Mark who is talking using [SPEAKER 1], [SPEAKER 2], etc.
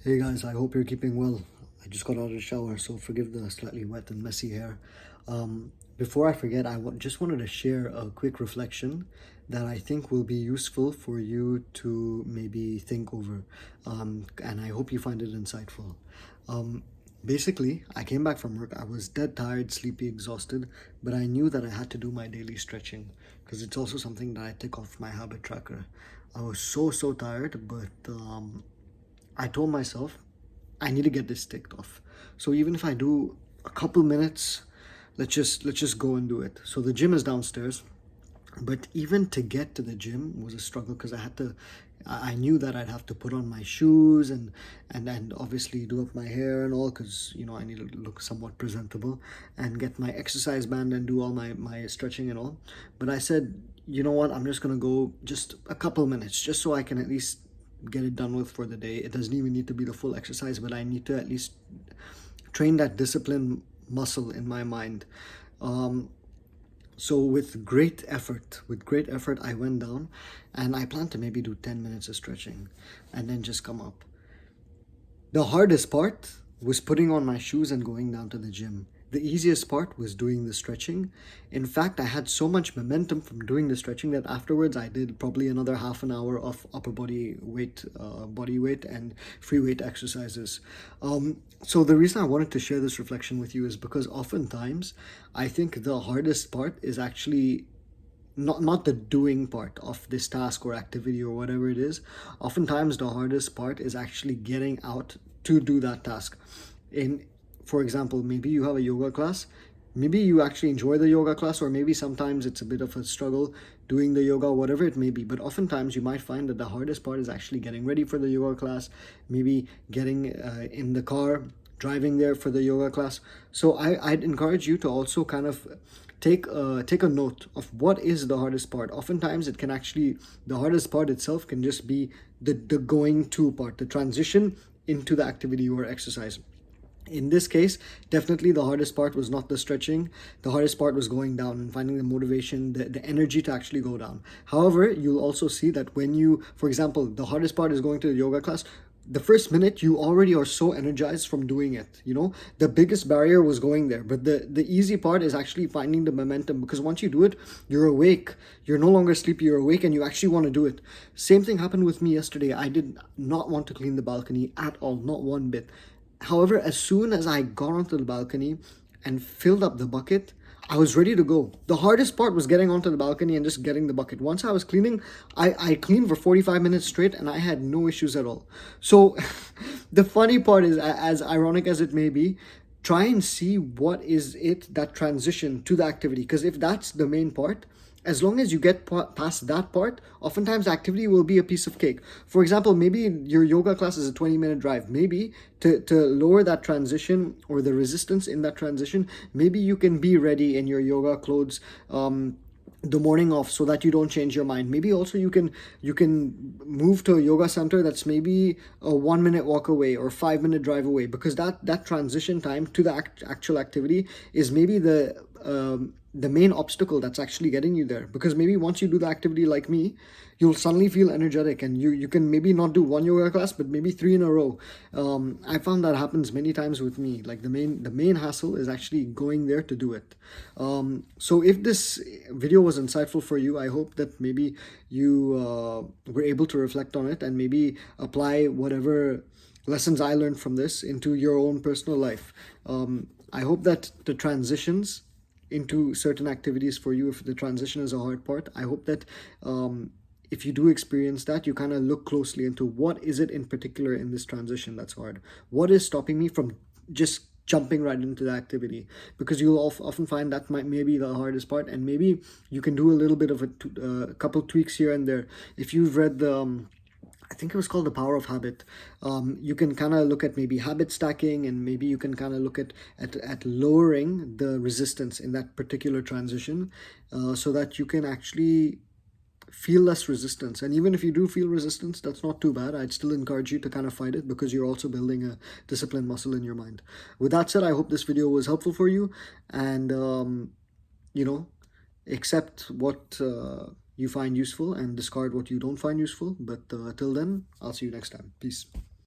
[SPEAKER 1] Hey guys, I hope you're keeping well. I just got out of the shower, so forgive the slightly wet and messy hair. Before I forget, just wanted to share a quick reflection that I think will be useful for you to maybe think over. And I hope you find it insightful. Um, Basically, I came back from work. I was dead tired, sleepy, exhausted, but I knew that I had to do my daily stretching because it's also something that I tick off my habit tracker. I was so tired, but I told myself I need to get this ticked off. So even if I do a couple minutes, let's just go and do it. So the gym is downstairs, but even to get to the gym was a struggle because I knew that I'd have to put on my shoes and obviously do up my hair and all because I need to look somewhat presentable and get my exercise band and do all my stretching and all. But I said, you know what, I'm just gonna go just a couple minutes just so I can at least get it done with for the day. It doesn't even need to be the full exercise, but I need to at least train that discipline muscle in my mind. Um, so with great effort, I went down and I planned to maybe do 10 minutes of stretching and then just come up. The hardest part was putting on my shoes and going down to the gym. The easiest part was doing the stretching. In fact, I had so much momentum from doing the stretching that afterwards I did probably another half an hour of upper body weight and free weight exercises. So the reason I wanted to share this reflection with you is because oftentimes I think the hardest part is actually not the doing part of this task or activity or whatever it is. Oftentimes the hardest part is actually getting out to do that task. In For example, maybe you have a yoga class, maybe you actually enjoy the yoga class, or maybe sometimes it's a bit of a struggle doing the yoga, whatever it may be. But oftentimes you might find that the hardest part is actually getting ready for the yoga class, maybe getting in the car, driving there for the yoga class. So I'd encourage you to also kind of take a note of what is the hardest part. Oftentimes it can actually, the hardest part itself can just be the going to part, the transition into the activity or exercise. In this case, definitely the hardest part was not the stretching. The hardest part was going down and finding the motivation, the energy to actually go down. However, you'll also see that when you, for example, the hardest part is going to the yoga class. The first minute you already are so energized from doing it. The biggest barrier was going there, but the easy part is actually finding the momentum, because once you do it, you're awake. You're no longer sleepy, you're awake, and you actually want to do it. Same thing happened with me yesterday. I did not want to clean the balcony at all, not one bit. However, as soon as I got onto the balcony and filled up the bucket, I was ready to go. The hardest part was getting onto the balcony and just getting the bucket. Once I was cleaning, I cleaned for 45 minutes straight and I had no issues at all. So the funny part is, as ironic as it may be, try and see what is it that transition to the activity. Because if that's the main part, as long as you get past that part, oftentimes activity will be a piece of cake. For example, maybe your yoga class is a 20-minute drive. Maybe to lower that transition or the resistance in that transition, maybe you can be ready in your yoga clothes the morning off so that you don't change your mind. Maybe also you can move to a yoga center that's maybe a 1-minute walk away or 5-minute drive away, because that transition time to the actual activity is maybe the main obstacle that's actually getting you there. Because maybe once you do the activity like me, you'll suddenly feel energetic and you can maybe not do one yoga class but maybe 3 in a row. I found that happens many times with me. Like the main hassle is actually going there to do it. So if this video was insightful for you, I hope that maybe you were able to reflect on it and maybe apply whatever lessons I learned from this into your own personal life. I hope that the transitions into certain activities for you, if the transition is a hard part, I hope that if you do experience that, you kind of look closely into what is it in particular in this transition that's hard. What is stopping me from just jumping right into the activity? Because you'll often find that maybe the hardest part, and maybe you can do a little bit of a couple tweaks here and there. If you've read the I think it was called The Power of Habit. You can kind of look at maybe habit stacking, and maybe you can kind of look at lowering the resistance in that particular transition, so that you can actually feel less resistance. And even if you do feel resistance, that's not too bad. I'd still encourage you to kind of fight it, because you're also building a discipline muscle in your mind. With that said, I hope this video was helpful for you, and you know accept what you find useful and discard what you don't find useful. But till then, I'll see you next time. Peace.